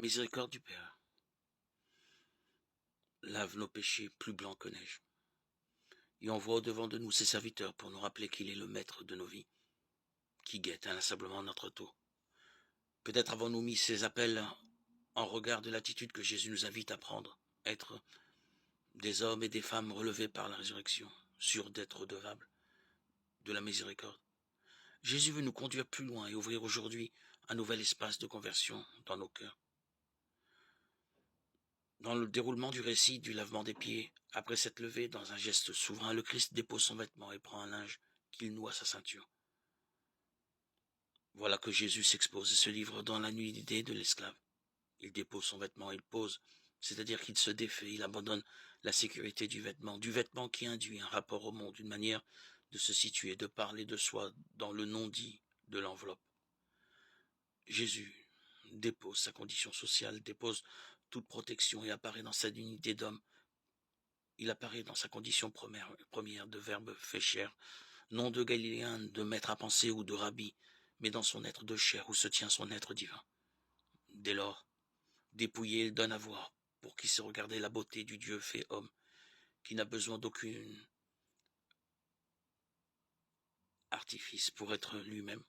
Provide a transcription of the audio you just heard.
Miséricorde du Père, lave nos péchés plus blancs que neige, et envoie au-devant de nous ses serviteurs pour nous rappeler qu'il est le maître de nos vies, qui guette inlassablement notre tour. Peut-être avons-nous mis ces appels en regard de l'attitude que Jésus nous invite à prendre, être des hommes et des femmes relevés par la résurrection, sûrs d'être redevables de la miséricorde. Jésus veut nous conduire plus loin et ouvrir aujourd'hui un nouvel espace de conversion dans nos cœurs. Dans le déroulement du récit du lavement des pieds, après s'être levé dans un geste souverain, le Christ dépose son vêtement et prend un linge qu'il noue à sa ceinture. Voilà que Jésus s'expose et se livre dans la nudité de l'esclave. Il dépose son vêtement, il pose, c'est-à-dire qu'il se défait, il abandonne la sécurité du vêtement qui induit un rapport au monde, une manière de se situer, de parler de soi dans le non-dit de l'enveloppe. Jésus dépose sa condition sociale, dépose toute protection et apparaît dans sa dignité d'homme. Il apparaît dans sa condition première de verbe fait chair, non de Galiléen, de maître à penser ou de rabbi, mais dans son être de chair où se tient son être divin. Dès lors, dépouillé, il donne à voir, pour qui sait regarder la beauté du Dieu fait homme, qui n'a besoin d'aucun artifice pour être lui-même.